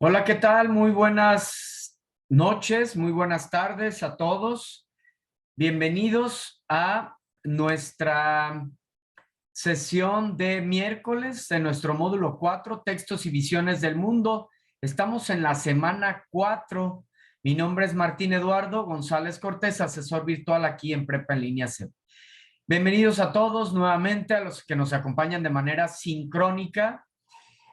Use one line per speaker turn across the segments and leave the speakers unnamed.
Hola, ¿qué tal? Muy buenas noches, muy buenas tardes a todos. Bienvenidos a nuestra sesión de miércoles de nuestro módulo 4, Textos y Visiones del Mundo. Estamos en la semana 4. Mi nombre es Martín Eduardo González Cortés, asesor virtual aquí en Prepa en Línea C. Bienvenidos a todos nuevamente, a los que nos acompañan de manera sincrónica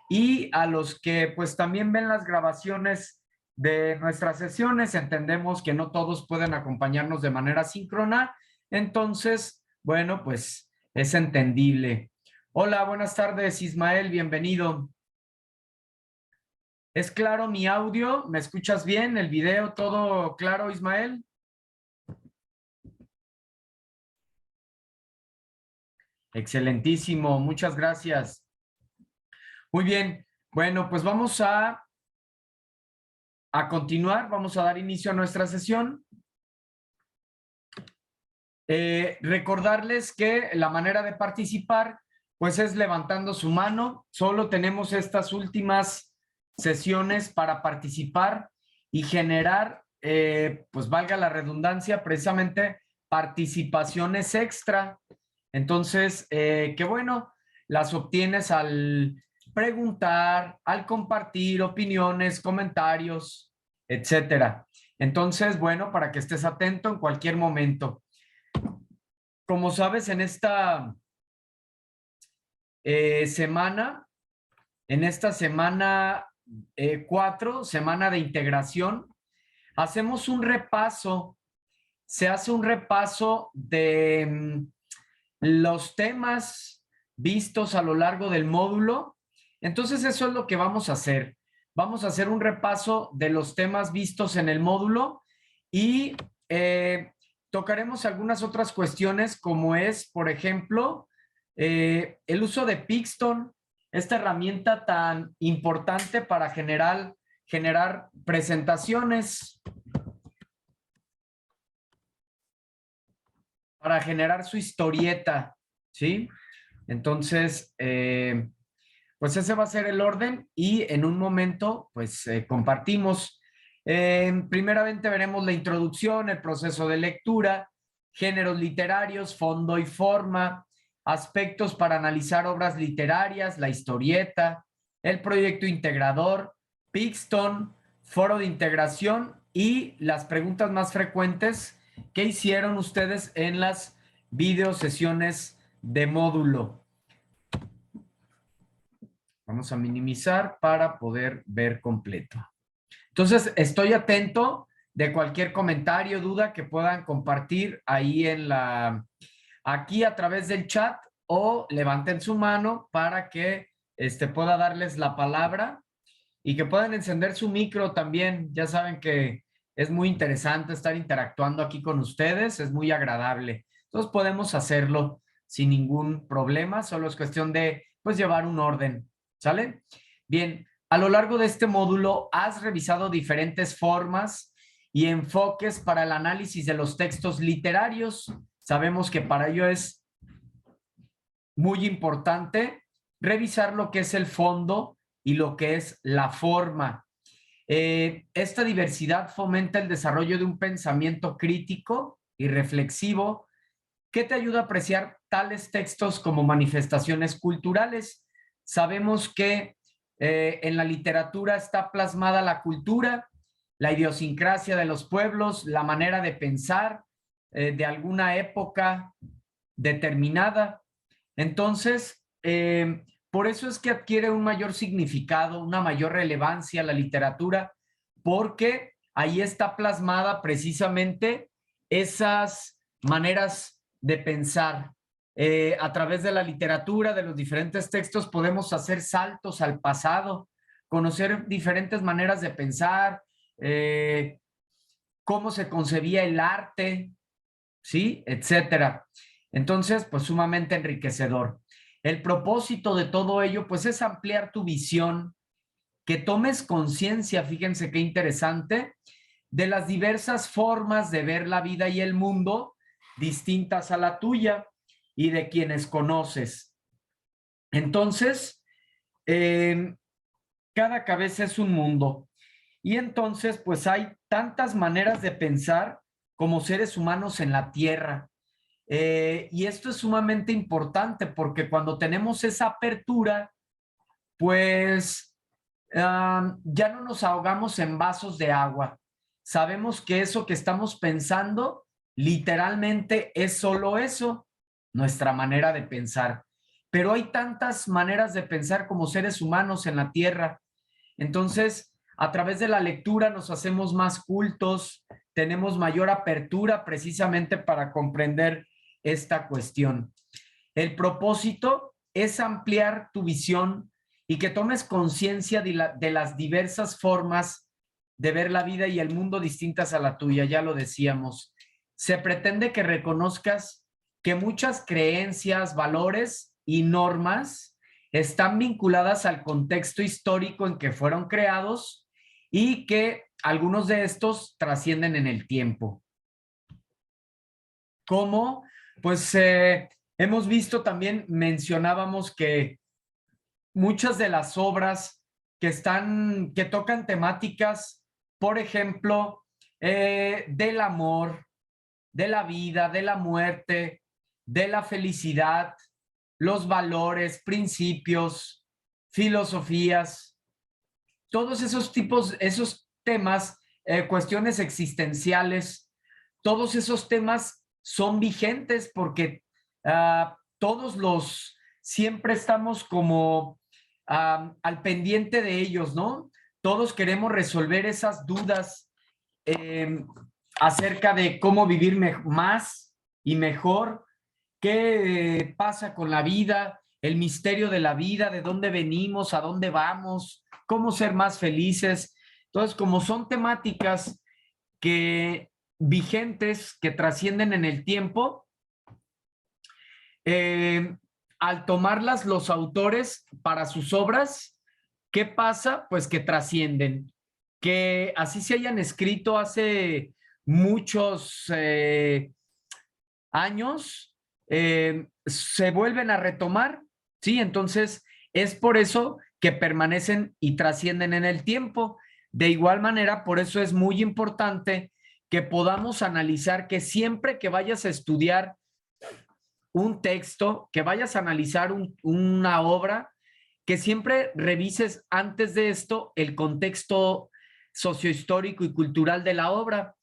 y a los que pues también ven las grabaciones de nuestras sesiones. Entendemos que no todos pueden acompañarnos de manera síncrona, entonces, bueno, pues es entendible. Hola, buenas tardes, Ismael, bienvenido. ¿Es claro mi audio? ¿Me escuchas bien? ¿El video todo claro, Ismael? Excelentísimo, muchas gracias. Muy bien, bueno, pues vamos a continuar, vamos a dar inicio a nuestra sesión. Recordarles que la manera de participar pues es levantando su mano. Solo tenemos estas últimas sesiones para participar y generar, pues valga la redundancia, precisamente participaciones extra. Entonces, qué bueno, las obtienes al preguntar, al compartir opiniones, comentarios, etcétera. Entonces, bueno, para que estés atento en cualquier momento. Como sabes, en esta semana, en esta semana 4, semana de integración, hacemos un repaso, se hace un repaso de los temas vistos a lo largo del módulo. Entonces, eso es lo que vamos a hacer. Vamos a hacer un repaso de los temas vistos en el módulo y tocaremos algunas otras cuestiones como es, por ejemplo, el uso de Pixton, esta herramienta tan importante para generar presentaciones, para generar su historieta, ¿sí? Entonces, pues ese va a ser el orden y en un momento, pues compartimos. Primeramente veremos la introducción, el proceso de lectura, géneros literarios, fondo y forma, aspectos para analizar obras literarias, la historieta, el proyecto integrador, Pixton, foro de integración y las preguntas más frecuentes que hicieron ustedes en las videosesiones de módulo. Vamos a minimizar para poder ver completo. Entonces, estoy atento de cualquier comentario, duda que puedan compartir ahí aquí a través del chat o levanten su mano para que pueda darles la palabra y que puedan encender su micro también. Ya saben que es muy interesante estar interactuando aquí con ustedes, es muy agradable. Entonces podemos hacerlo sin ningún problema, solo es cuestión de pues llevar un orden, ¿sale? Bien, a lo largo de este módulo has revisado diferentes formas y enfoques para el análisis de los textos literarios. Sabemos que para ello es muy importante revisar lo que es el fondo y lo que es la forma. Esta diversidad fomenta el desarrollo de un pensamiento crítico y reflexivo que te ayuda a apreciar tales textos como manifestaciones culturales. Sabemos que en la literatura está plasmada la cultura, la idiosincrasia de los pueblos, la manera de pensar de alguna época determinada. Entonces, por eso es que adquiere un mayor significado, una mayor relevancia la literatura, porque ahí está plasmada precisamente esas maneras de pensar. A través de la literatura, de los diferentes textos, podemos hacer saltos al pasado, conocer diferentes maneras de pensar, cómo se concebía el arte, ¿sí? Etcétera. Entonces, pues sumamente enriquecedor. El propósito de todo ello, pues es ampliar tu visión, que tomes conciencia, fíjense qué interesante, de las diversas formas de ver la vida y el mundo distintas a la tuya y de quienes conoces. Entonces, Cada cabeza es un mundo. Y entonces, pues hay tantas maneras de pensar como seres humanos en la Tierra. Y esto es sumamente importante porque cuando tenemos esa apertura, pues ya no nos ahogamos en vasos de agua. Sabemos que eso que estamos pensando literalmente es solo eso, nuestra manera de pensar. Pero hay tantas maneras de pensar como seres humanos en la Tierra. Entonces, a través de la lectura nos hacemos más cultos, tenemos mayor apertura precisamente para comprender esta cuestión. El propósito es ampliar tu visión y que tomes conciencia de las diversas formas de ver la vida y el mundo distintas a la tuya, ya lo decíamos. Se pretende que reconozcas que muchas creencias, valores y normas están vinculadas al contexto histórico en que fueron creados y que algunos de estos trascienden en el tiempo. ¿Cómo? Pues hemos visto también, mencionábamos que muchas de las obras que tocan temáticas, por ejemplo, del amor, de la vida, de la muerte, de la felicidad, los valores, principios, filosofías, todos esos tipos, esos temas, cuestiones existenciales, todos esos temas son vigentes porque siempre estamos como al pendiente de ellos, ¿no? Todos queremos resolver esas dudas acerca de cómo vivir más y mejor, qué pasa con la vida, el misterio de la vida, de dónde venimos, a dónde vamos, cómo ser más felices. Entonces, como son temáticas que vigentes, que trascienden en el tiempo, al tomarlas los autores para sus obras, ¿qué pasa? Pues que trascienden, que así se hayan escrito hace muchos años, se vuelven a retomar, ¿sí? Entonces, es por eso que permanecen y trascienden en el tiempo. De igual manera, por eso es muy importante que podamos analizar que siempre que vayas a estudiar un texto, que vayas a analizar una obra, que siempre revises antes de esto el contexto sociohistórico y cultural de la obra,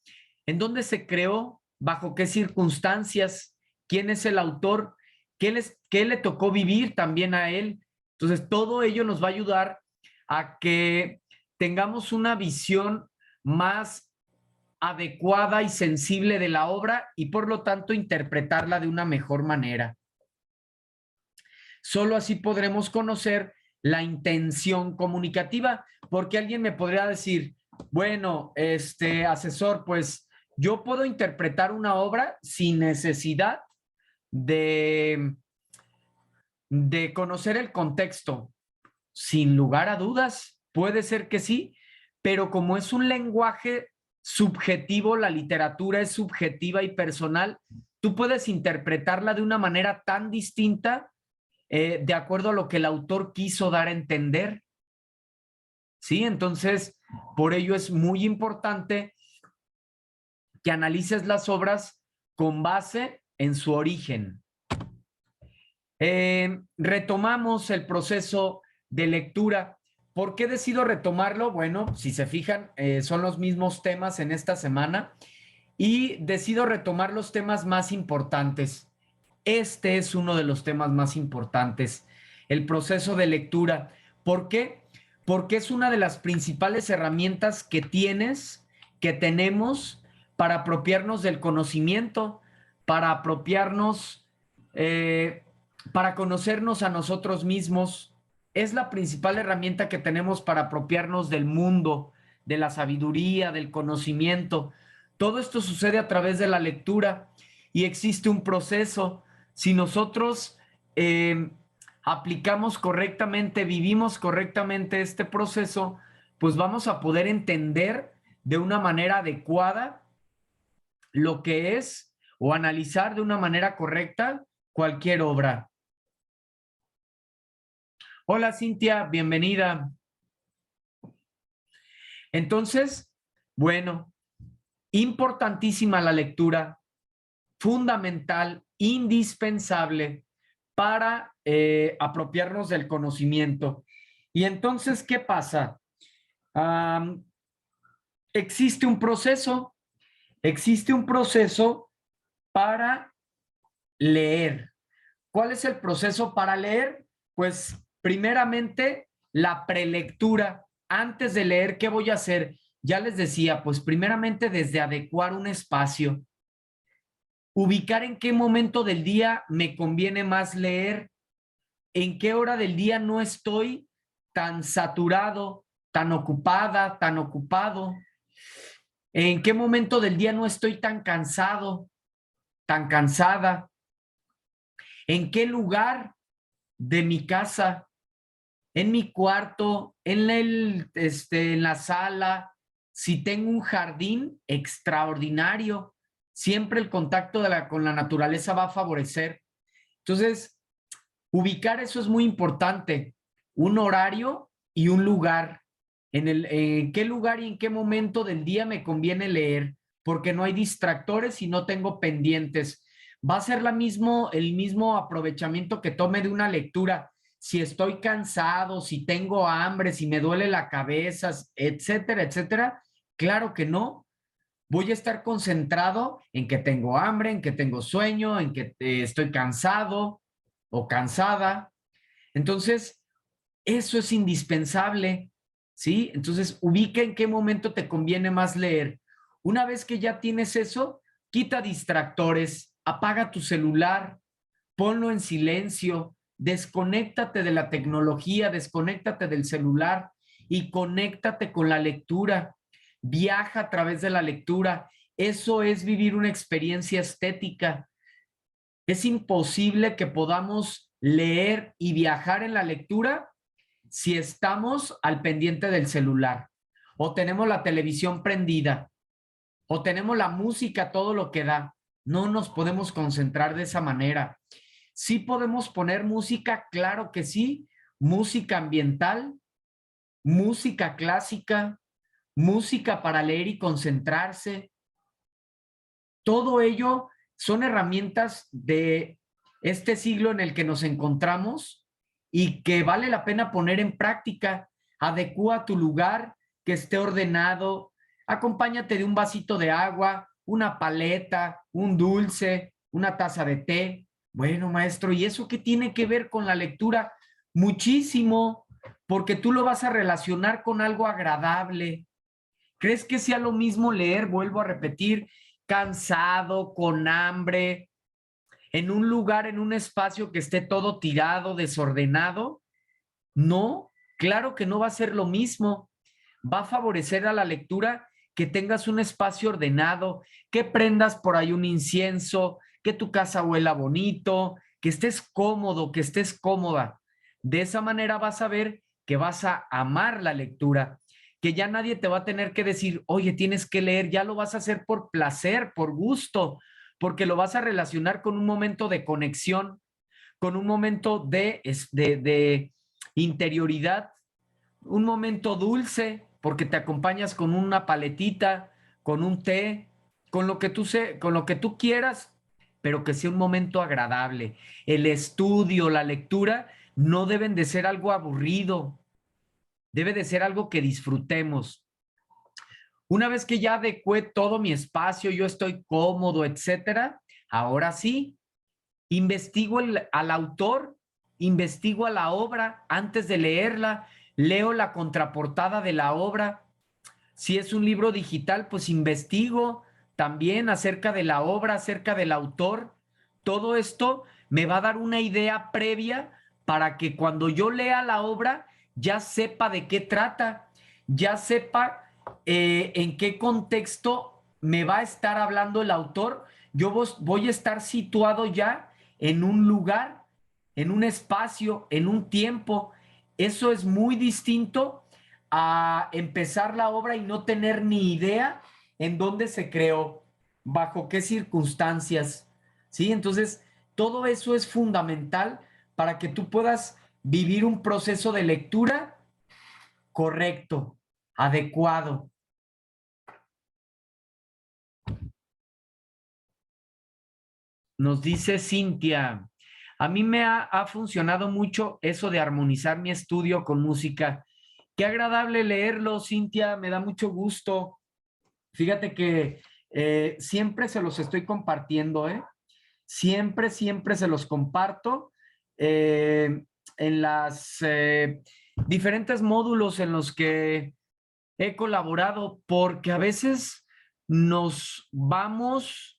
en dónde se creó, bajo qué circunstancias, quién es el autor, qué le tocó vivir también a él. Entonces, todo ello nos va a ayudar a que tengamos una visión más adecuada y sensible de la obra y por lo tanto interpretarla de una mejor manera. Solo así podremos conocer la intención comunicativa, porque alguien me podría decir, bueno, asesor, pues yo puedo interpretar una obra sin necesidad de, de conocer el contexto. Sin lugar a dudas, puede ser que sí, pero como es un lenguaje subjetivo, la literatura es subjetiva y personal, tú puedes interpretarla de una manera tan distinta de acuerdo a lo que el autor quiso dar a entender. ¿Sí? Entonces, por ello es muy importante que analices las obras con base en su origen. Retomamos el proceso de lectura. ¿Por qué decido retomarlo? Bueno, si se fijan, son los mismos temas en esta semana y decido retomar los temas más importantes. Este es uno de los temas más importantes, el proceso de lectura. ¿Por qué? Porque es una de las principales herramientas que que tenemos para apropiarnos del conocimiento, para apropiarnos, para conocernos a nosotros mismos. Es la principal herramienta que tenemos para apropiarnos del mundo, de la sabiduría, del conocimiento. Todo esto sucede a través de la lectura y existe un proceso. Si nosotros aplicamos correctamente, vivimos correctamente este proceso, pues vamos a poder entender de una manera adecuada lo que es o analizar de una manera correcta cualquier obra. Hola Cintia, bienvenida. Entonces, bueno, importantísima la lectura, fundamental, indispensable para apropiarnos del conocimiento. Y entonces, ¿qué pasa? Existe un proceso para leer. ¿Cuál es el proceso para leer? Pues primeramente la prelectura. Antes de leer, ¿qué voy a hacer? Ya les decía, pues primeramente desde adecuar un espacio, ubicar en qué momento del día me conviene más leer, en qué hora del día no estoy tan saturado, tan ocupada, tan ocupado, en qué momento del día no estoy tan cansado, tan cansada, en qué lugar de mi casa, en mi cuarto, en la sala, si tengo un jardín extraordinario, siempre el contacto con la naturaleza va a favorecer. Entonces, ubicar eso es muy importante, un horario y un lugar. En qué lugar y en qué momento del día me conviene leer, porque no hay distractores y no tengo pendientes. Va a ser el mismo aprovechamiento que tome de una lectura. Si estoy cansado, si tengo hambre, si me duele la cabeza, etcétera, etcétera. Claro que no. Voy a estar concentrado en que tengo hambre, en que tengo sueño, en que estoy cansado o cansada. Entonces, eso es indispensable, ¿sí? Entonces, ubica en qué momento te conviene más leer. Una vez que ya tienes eso, quita distractores, apaga tu celular, ponlo en silencio, desconéctate de la tecnología, desconéctate del celular y conéctate con la lectura. Viaja a través de la lectura. Eso es vivir una experiencia estética. Es imposible que podamos leer y viajar en la lectura si estamos al pendiente del celular, o tenemos la televisión prendida, o tenemos la música, todo lo que da. No nos podemos concentrar de esa manera. Sí podemos poner música, claro que sí, música ambiental, música clásica, música para leer y concentrarse. Todo ello son herramientas de este siglo en el que nos encontramos y que vale la pena poner en práctica. Adecúa tu lugar, que esté ordenado, acompáñate de un vasito de agua, una paleta, un dulce, una taza de té. Bueno, maestro, ¿y eso qué tiene que ver con la lectura? Muchísimo, porque tú lo vas a relacionar con algo agradable. ¿Crees que sea lo mismo leer, vuelvo a repetir, cansado, con hambre, en un lugar, en un espacio que esté todo tirado, desordenado? No, claro que no va a ser lo mismo. Va a favorecer a la lectura que tengas un espacio ordenado, que prendas por ahí un incienso, que tu casa huela bonito, que estés cómodo, que estés cómoda. De esa manera vas a ver que vas a amar la lectura, que ya nadie te va a tener que decir, oye, tienes que leer, ya lo vas a hacer por placer, por gusto, porque lo vas a relacionar con un momento de conexión, con un momento de interioridad, un momento dulce, porque te acompañas con una paletita, con un té, con lo que tú quieras, pero que sea un momento agradable. El estudio, la lectura, no deben de ser algo aburrido, debe de ser algo que disfrutemos. Una vez que ya adecué todo mi espacio, yo estoy cómodo, etcétera, ahora sí, investigo al autor, investigo a la obra antes de leerla, leo la contraportada de la obra. Si es un libro digital, pues investigo también acerca de la obra, acerca del autor. Todo esto me va a dar una idea previa para que cuando yo lea la obra ya sepa de qué trata, ya sepa en qué contexto me va a estar hablando el autor. Yo voy a estar situado ya en un lugar, en un espacio, en un tiempo. Eso es muy distinto a empezar la obra y no tener ni idea en dónde se creó, bajo qué circunstancias, ¿sí? Entonces, todo eso es fundamental para que tú puedas vivir un proceso de lectura correcto. adecuado. Nos dice Cintia, a mí me ha funcionado mucho eso de armonizar mi estudio con música. Qué agradable leerlo, Cintia, me da mucho gusto. Fíjate que siempre se los estoy compartiendo, ¿eh? Siempre, siempre se los comparto en las diferentes módulos en los que he colaborado, porque a veces nos vamos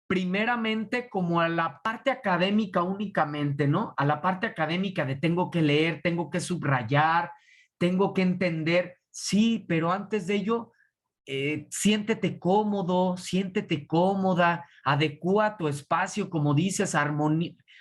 primeramente como a la parte académica únicamente, ¿no? A la parte académica de tengo que leer, tengo que subrayar, tengo que entender. Sí, pero antes de ello, siéntete cómodo, siéntete cómoda, adecúa tu espacio, como dices,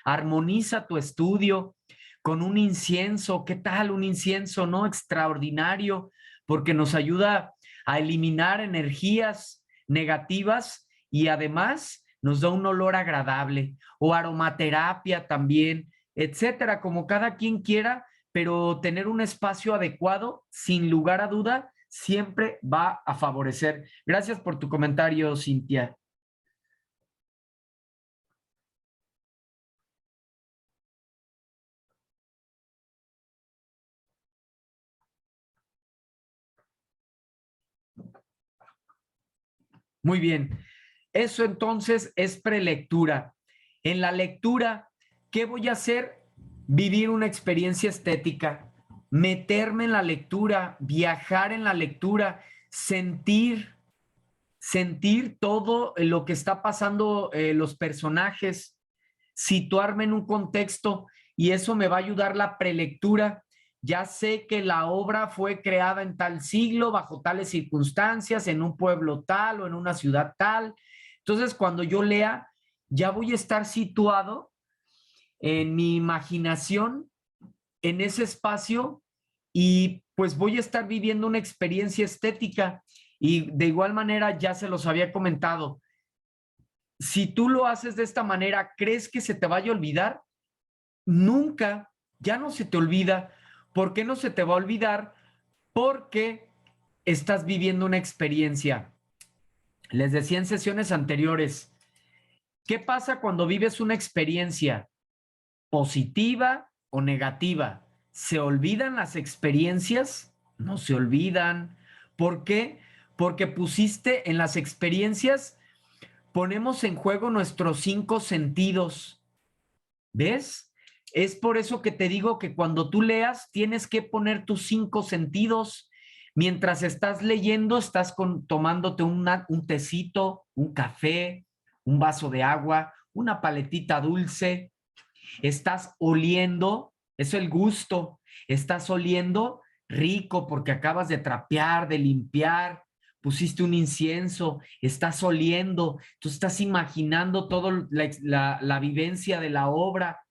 armoniza tu estudio con un incienso. ¿Qué tal un incienso, no? Extraordinario, porque nos ayuda a eliminar energías negativas y además nos da un olor agradable, o aromaterapia también, etcétera, como cada quien quiera, pero tener un espacio adecuado, sin lugar a duda, siempre va a favorecer. Gracias por tu comentario, Cintia. Muy bien. Eso entonces es prelectura. En la lectura, ¿qué voy a hacer? Vivir una experiencia estética, meterme en la lectura, viajar en la lectura, sentir todo lo que está pasando los personajes, situarme en un contexto y eso me va a ayudar la prelectura. Ya sé que la obra fue creada en tal siglo, bajo tales circunstancias, en un pueblo tal o en una ciudad tal. Entonces, cuando yo lea, ya voy a estar situado en mi imaginación, en ese espacio, y pues voy a estar viviendo una experiencia estética. Y de igual manera, ya se los había comentado, si tú lo haces de esta manera, ¿crees que se te vaya a olvidar? Nunca, ya no se te olvida. ¿Por qué no se te va a olvidar? Porque estás viviendo una experiencia. Les decía en sesiones anteriores, ¿qué pasa cuando vives una experiencia positiva o negativa? ¿Se olvidan las experiencias? No se olvidan. ¿Por qué? Porque pusiste en las experiencias, ponemos en juego nuestros 5 sentidos. ¿Ves? Es por eso que te digo que cuando tú leas tienes que poner tus 5 sentidos. Mientras estás leyendo, estás tomándote un tecito, un café, un vaso de agua, una paletita dulce. Estás oliendo, eso es el gusto. Estás oliendo rico porque acabas de trapear, de limpiar, pusiste un incienso, estás oliendo, tú estás imaginando toda la vivencia de la obra.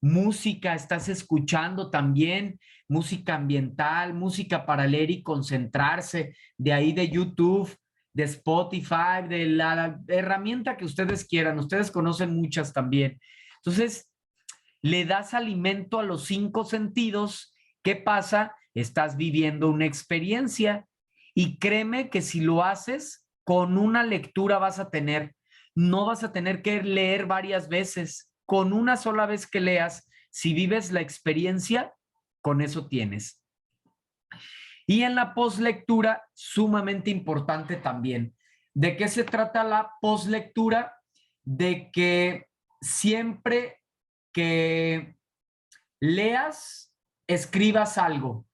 Música, estás escuchando también, música ambiental, música para leer y concentrarse, de ahí de YouTube, de Spotify, de la herramienta que ustedes quieran, ustedes conocen muchas también. Entonces, le das alimento a los 5 sentidos. ¿Qué pasa? Estás viviendo una experiencia y créeme que si lo haces, con una lectura vas a tener, no vas a tener que leer varias veces. Con una sola vez que leas, si vives la experiencia, con eso tienes. Y en la postlectura, sumamente importante también. ¿De qué se trata la postlectura? De que siempre que leas, escribas algo,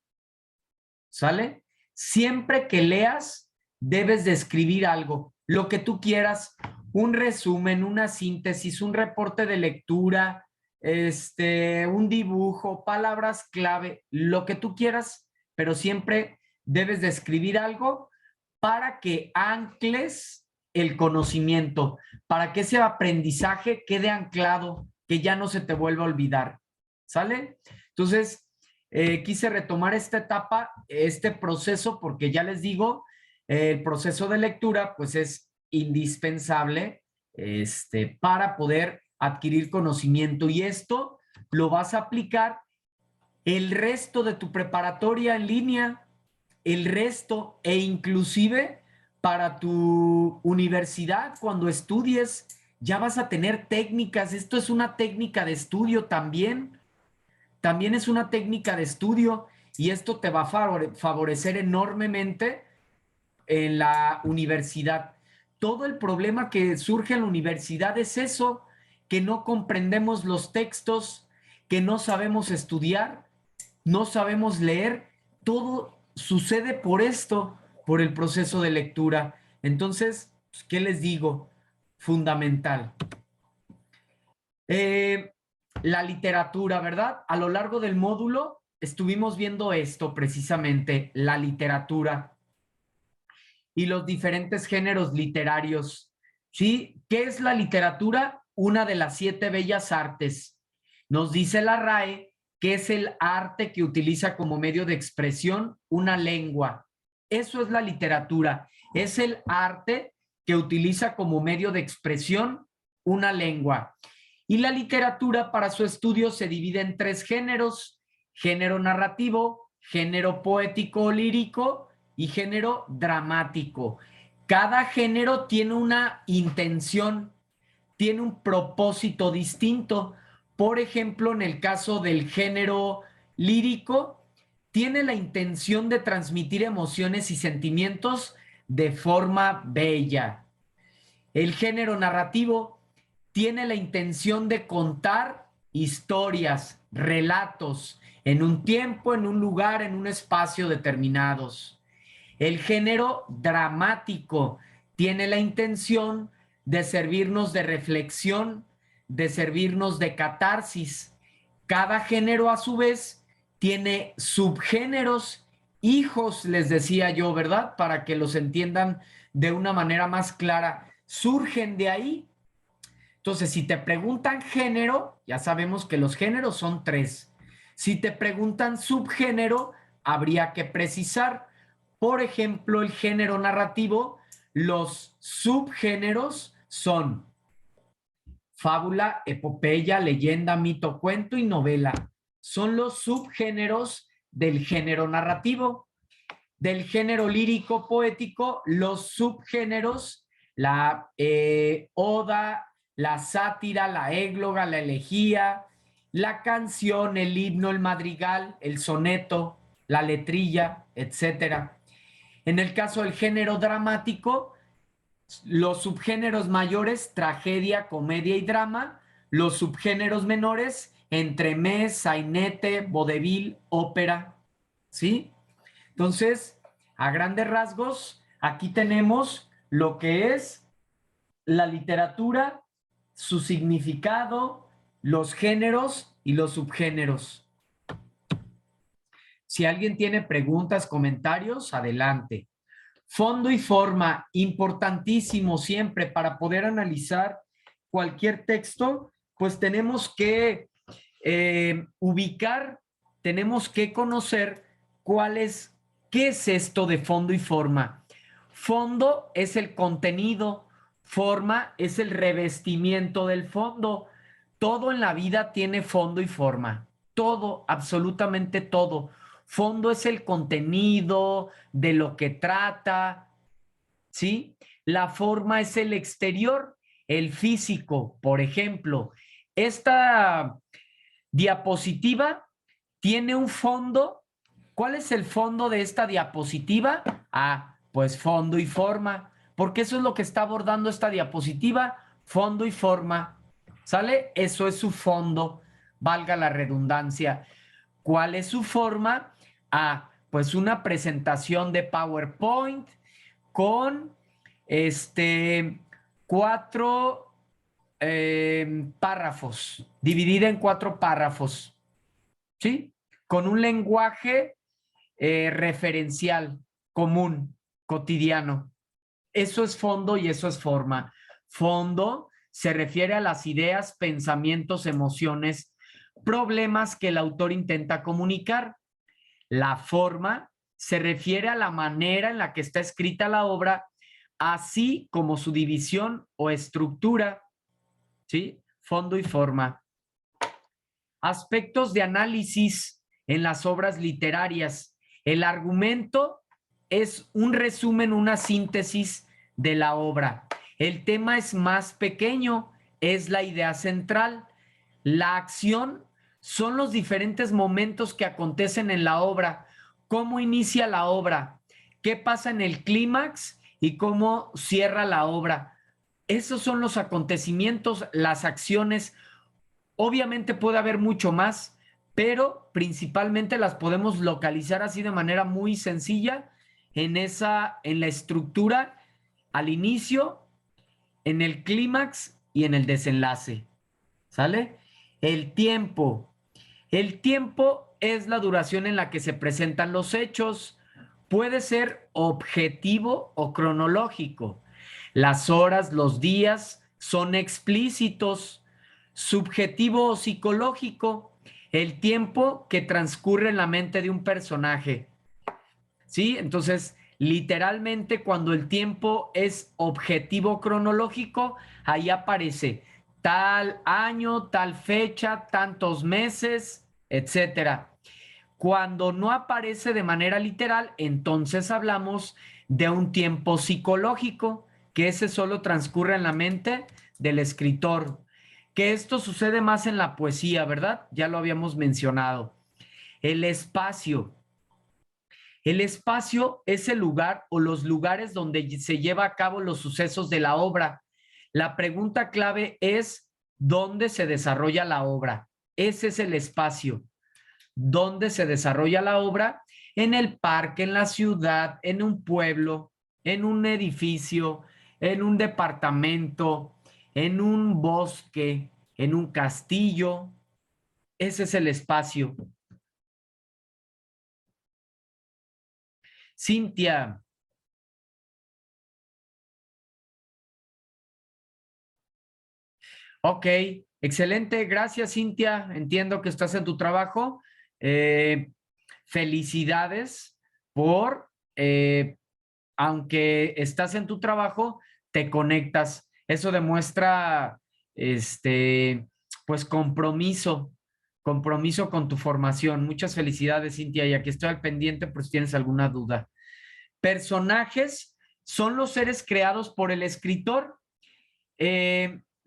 ¿sale? Siempre que leas, debes de escribir algo, lo que tú quieras, un resumen, una síntesis, un reporte de lectura, un dibujo, palabras clave, lo que tú quieras, pero siempre debes de escribir algo para que ancles el conocimiento, para que ese aprendizaje quede anclado, que ya no se te vuelva a olvidar. ¿Sale? Entonces, quise retomar esta etapa, este proceso, porque ya les digo, el proceso de lectura, pues es indispensable para poder adquirir conocimiento. Y esto lo vas a aplicar el resto de tu preparatoria en línea, el resto e inclusive para tu universidad cuando estudies ya vas a tener técnicas. Esto es una técnica de estudio también. También es una técnica de estudio y esto te va a favorecer enormemente en la universidad. Todo el problema que surge en la universidad es eso, que no comprendemos los textos, que no sabemos estudiar, no sabemos leer. Todo sucede por esto, por el proceso de lectura. Entonces, ¿qué les digo? Fundamental. Eh, la literatura, ¿verdad? A lo largo del módulo estuvimos viendo esto precisamente, la literatura y los diferentes géneros literarios. ¿Sí? ¿Qué es la literatura? Una de las 7 bellas artes. Nos dice la RAE que es el arte que utiliza como medio de expresión una lengua. Eso es la literatura. Es el arte que utiliza como medio de expresión una lengua. Y la literatura para su estudio se divide en 3 géneros: género narrativo, género poético o lírico y género dramático. Cada género tiene una intención, tiene un propósito distinto. Por ejemplo, en el caso del género lírico, tiene la intención de transmitir emociones y sentimientos de forma bella. El género narrativo tiene la intención de contar historias, relatos, en un tiempo, en un lugar, en un espacio determinados. El género dramático tiene la intención de servirnos de reflexión, de servirnos de catarsis. Cada género a su vez tiene subgéneros, hijos, les decía yo, ¿verdad? Para que los entiendan de una manera más clara. Surgen de ahí. Entonces, si te preguntan género, ya sabemos que los géneros son 3. Si te preguntan subgénero, habría que precisar. Por ejemplo, el género narrativo, los subgéneros son fábula, epopeya, leyenda, mito, cuento y novela. Son los subgéneros del género narrativo. Del género lírico poético, los subgéneros, la oda, la sátira, la égloga, la elegía, la canción, el himno, el madrigal, el soneto, la letrilla, etcétera. En el caso del género dramático, los subgéneros mayores, tragedia, comedia y drama; los subgéneros menores, entremés, sainete, vodevil, ópera. ¿Sí? Entonces, a grandes rasgos, aquí tenemos lo que es la literatura, su significado, los géneros y los subgéneros. Si alguien tiene preguntas, comentarios, adelante. Fondo y forma, importantísimo siempre para poder analizar cualquier texto, pues tenemos que ubicar, tenemos que conocer qué es esto de fondo y forma. Fondo es el contenido, forma es el revestimiento del fondo. Todo en la vida tiene fondo y forma. Todo, absolutamente todo. Fondo es el contenido, de lo que trata, ¿sí? La forma es el exterior, el físico. Por ejemplo, esta diapositiva tiene un fondo. ¿Cuál es el fondo de esta diapositiva? Ah, pues fondo y forma, porque eso es lo que está abordando esta diapositiva, fondo y forma. ¿Sale? Eso es su fondo, valga la redundancia. ¿Cuál es su forma? Ah, pues una presentación de PowerPoint con 4 párrafos, dividida en 4 párrafos, ¿sí? Con un lenguaje referencial, común, cotidiano. Eso es fondo y eso es forma. Fondo se refiere a las ideas, pensamientos, emociones, problemas que el autor intenta comunicar. La forma se refiere a la manera en la que está escrita la obra, así como su división o estructura, ¿sí? Fondo y forma. Aspectos de análisis en las obras literarias. El argumento es un resumen, una síntesis de la obra. El tema es más pequeño, es la idea central. La acción son los diferentes momentos que acontecen en la obra, cómo inicia la obra, qué pasa en el clímax y cómo cierra la obra. Esos son los acontecimientos, las acciones. Obviamente puede haber mucho más, pero principalmente las podemos localizar así de manera muy sencilla en la estructura, al inicio, en el clímax y en el desenlace. ¿Sale? El tiempo. El tiempo es la duración en la que se presentan los hechos. Puede ser objetivo o cronológico. Las horas, los días son explícitos. Subjetivo o psicológico. El tiempo que transcurre en la mente de un personaje. ¿Sí? Entonces, literalmente cuando el tiempo es objetivo cronológico, ahí aparece tal año, tal fecha, tantos meses, etcétera. Cuando no aparece de manera literal, entonces hablamos de un tiempo psicológico, que ese solo transcurre en la mente del escritor, que esto sucede más en la poesía, ¿verdad? Ya lo habíamos mencionado. El espacio. El espacio es el lugar o los lugares donde se lleva a cabo los sucesos de la obra. La pregunta clave es, ¿dónde se desarrolla la obra? Ese es el espacio. ¿Dónde se desarrolla la obra? En el parque, en la ciudad, en un pueblo, en un edificio, en un departamento, en un bosque, en un castillo. Ese es el espacio. Cintia. Ok, excelente. Gracias, Cintia. Entiendo que estás en tu trabajo. Eh, Felicidades por, aunque estás en tu trabajo, te conectas. Eso demuestra, pues, compromiso con tu formación. Muchas felicidades, Cintia. Y aquí estoy al pendiente por si tienes alguna duda. Personajes son los seres creados por el escritor.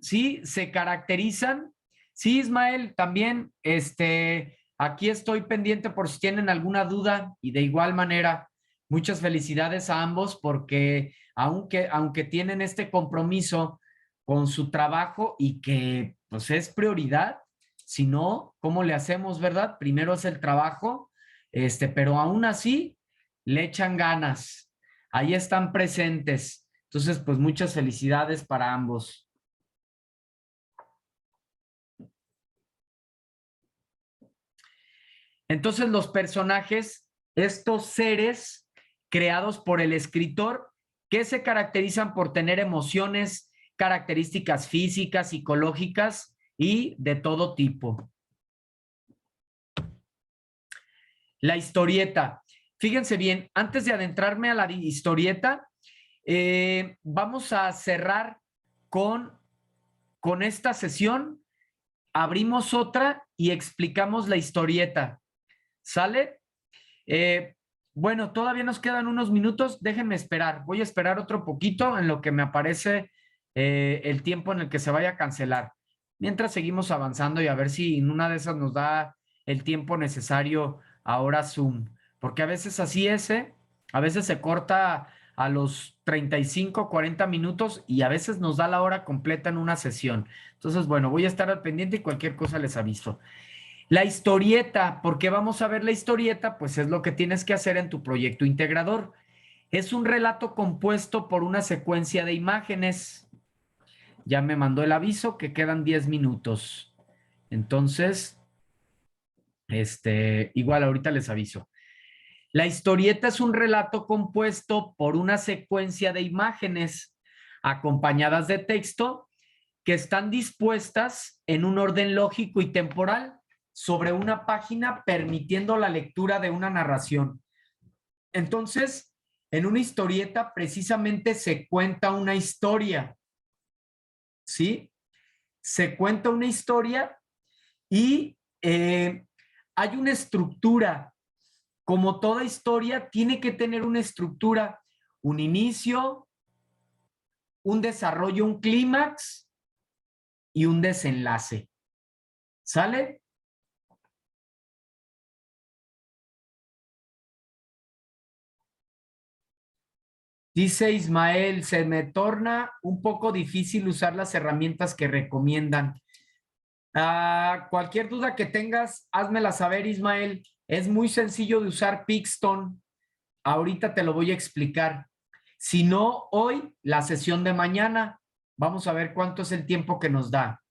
Sí, se caracterizan. Sí, Ismael, también, aquí estoy pendiente por si tienen alguna duda y de igual manera, muchas felicidades a ambos porque aunque tienen este compromiso con su trabajo y que pues es prioridad, si no, ¿cómo le hacemos, verdad? Primero es el trabajo, pero aún así le echan ganas, ahí están presentes. Entonces, pues muchas felicidades para ambos. Entonces, los personajes, estos seres creados por el escritor, que se caracterizan por tener emociones, características físicas, psicológicas y de todo tipo. La historieta. Fíjense bien, antes de adentrarme a la historieta, vamos a cerrar con, con esta sesión. Abrimos otra y explicamos la historieta. ¿Sale? Eh, bueno, todavía nos quedan unos minutos. Déjenme esperar. Voy a esperar otro poquito en lo que me aparece el tiempo en el que se vaya a cancelar. Mientras seguimos avanzando y a ver si en una de esas nos da el tiempo necesario ahora Zoom. Porque a veces así es, ¿eh? A veces se corta a los 35, 40 minutos y a veces nos da la hora completa en una sesión. Entonces, bueno, voy a estar al pendiente y cualquier cosa les aviso. La historieta, ¿por qué vamos a ver la historieta? Pues es lo que tienes que hacer en tu proyecto integrador. Es un relato compuesto por una secuencia de imágenes. Ya me mandó el aviso que quedan 10 minutos. Entonces, igual ahorita les aviso. La historieta es un relato compuesto por una secuencia de imágenes acompañadas de texto que están dispuestas en un orden lógico y temporal sobre una página permitiendo la lectura de una narración. Entonces, en una historieta precisamente se cuenta una historia, ¿sí? Se cuenta una historia y hay una estructura. como toda historia, tiene que tener una estructura, un inicio, un desarrollo, un clímax y un desenlace. ¿Sale? Dice Ismael, se me torna un poco difícil usar las herramientas que recomiendan. Cualquier duda que tengas, házmela saber, Ismael. Es muy sencillo de usar Pixton. Ahorita te lo voy a explicar. Si no, hoy, la sesión de mañana. Vamos a ver cuánto es el tiempo que nos da.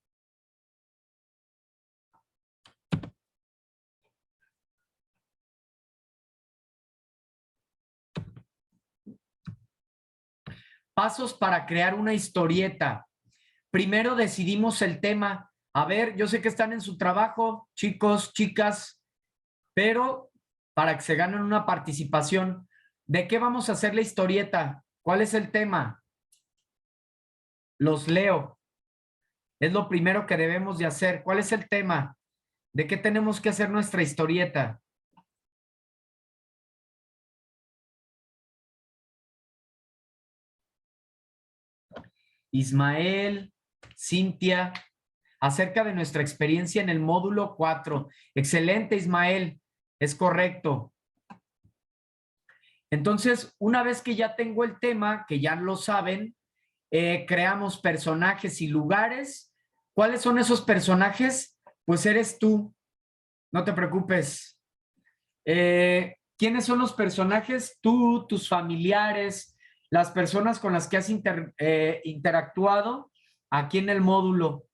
Pasos para crear una historieta. Primero decidimos el tema. A ver, yo sé que están en su trabajo, chicos, chicas, pero para que se ganen una participación, ¿de qué vamos a hacer la historieta? ¿Cuál es el tema? Los leo. Es lo primero que debemos de hacer. ¿Cuál es el tema? ¿De qué tenemos que hacer nuestra historieta? Ismael, Cintia, acerca de nuestra experiencia en el módulo 4. Excelente, Ismael. Es correcto. Entonces, una vez que ya tengo el tema, que ya lo saben, creamos personajes y lugares. ¿Cuáles son esos personajes? Pues eres tú. No te preocupes. ¿Quiénes son los personajes? Tú, tus familiares, las personas con las que has interactuado aquí en el módulo.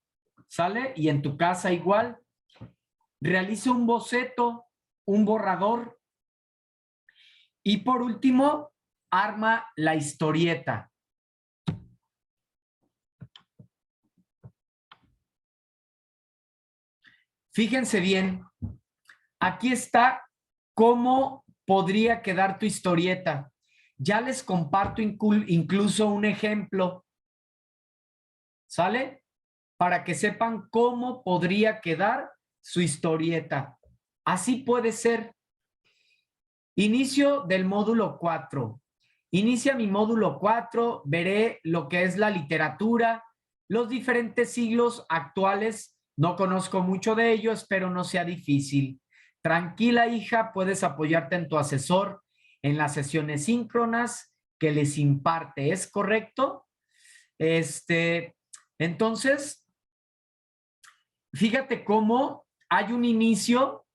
¿Sale? Y en tu casa igual. Realiza un boceto, un borrador. Y por último, arma la historieta. Fíjense bien, aquí está cómo podría quedar tu historieta. Ya les comparto incluso un ejemplo, ¿sale? Para que sepan cómo podría quedar su historieta. Así puede ser. Inicio del módulo 4. Inicia mi módulo 4, veré lo que es la literatura, los diferentes siglos actuales. No conozco mucho de ello, espero no sea difícil. Tranquila, hija, puedes apoyarte en tu asesor en las sesiones síncronas que les imparte. ¿Es correcto? Entonces, fíjate cómo hay un inicio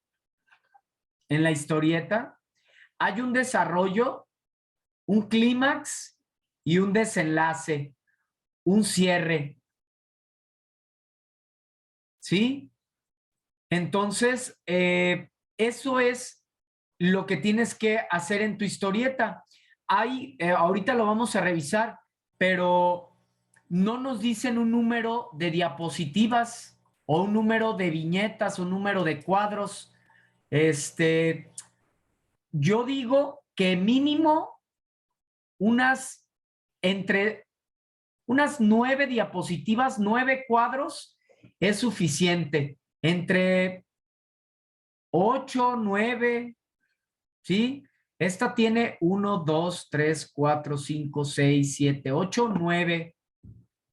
en la historieta, hay un desarrollo, un clímax y un desenlace, un cierre. ¿Sí? Entonces, eso es lo que tienes que hacer en tu historieta. Ahorita lo vamos a revisar, pero no nos dicen un número de diapositivas o un número de viñetas o un número de cuadros. Yo digo que mínimo entre unas 9 diapositivas, 9 cuadros es suficiente. Entre 8, 9, ¿sí? Esta tiene 1, 2, 3, 4, 5, 6, 7, 8, 9.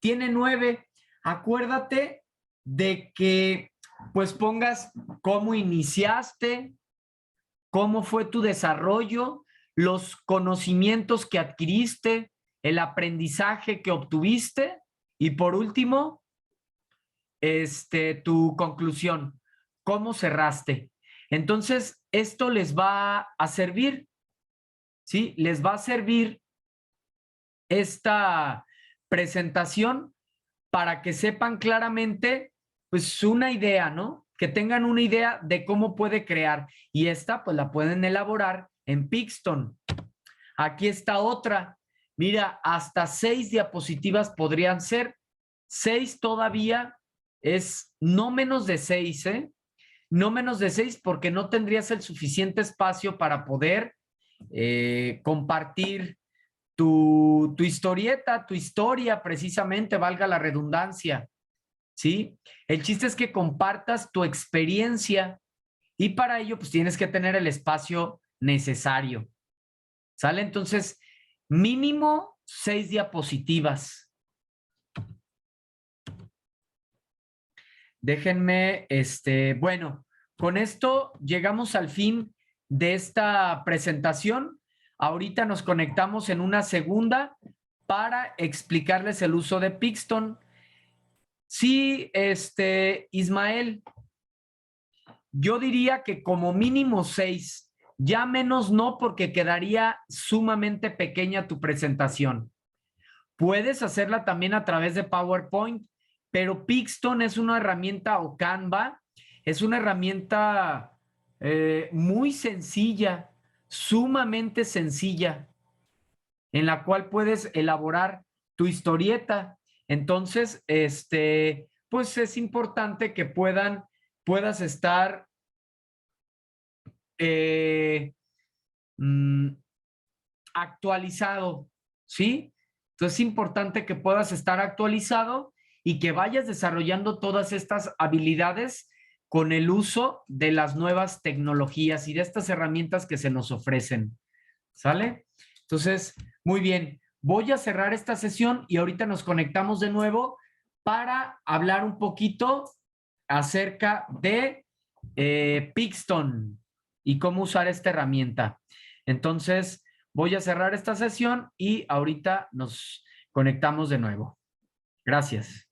Tiene 9. Acuérdate de que pues pongas cómo iniciaste, cómo fue tu desarrollo, los conocimientos que adquiriste, el aprendizaje que obtuviste y por último, tu conclusión, cómo cerraste. Entonces, esto les va a servir, ¿sí? Les va a servir esta presentación para que sepan claramente, pues, una idea, ¿no? Que tengan una idea de cómo puede crear. Y esta, pues, la pueden elaborar en Pixton. Aquí está otra. Mira, hasta 6 diapositivas podrían ser. 6 todavía es no menos de 6, ¿eh? No menos de 6 porque no tendrías el suficiente espacio para poder compartir tu historieta, tu historia, precisamente, valga la redundancia, ¿sí? El chiste es que compartas tu experiencia y para ello, pues tienes que tener el espacio necesario. ¿Sale? Entonces, mínimo 6 diapositivas. Déjenme, bueno, con esto llegamos al fin de esta presentación. Ahorita nos conectamos en una segunda para explicarles el uso de Pixton. Sí, Ismael, yo diría que como mínimo 6, ya menos no, porque quedaría sumamente pequeña tu presentación. Puedes hacerla también a través de PowerPoint, pero Pixton es una herramienta, o Canva, es una herramienta muy sencilla, sumamente sencilla, en la cual puedes elaborar tu historieta. Entonces, pues es importante que puedas estar eh, mm, actualizado, ¿sí? Entonces es importante que puedas estar actualizado y que vayas desarrollando todas estas habilidades con el uso de las nuevas tecnologías y de estas herramientas que se nos ofrecen. ¿Sale? Entonces, muy bien. Voy a cerrar esta sesión y ahorita nos conectamos de nuevo para hablar un poquito acerca de Pixton y cómo usar esta herramienta. Entonces, voy a cerrar esta sesión y ahorita nos conectamos de nuevo. Gracias.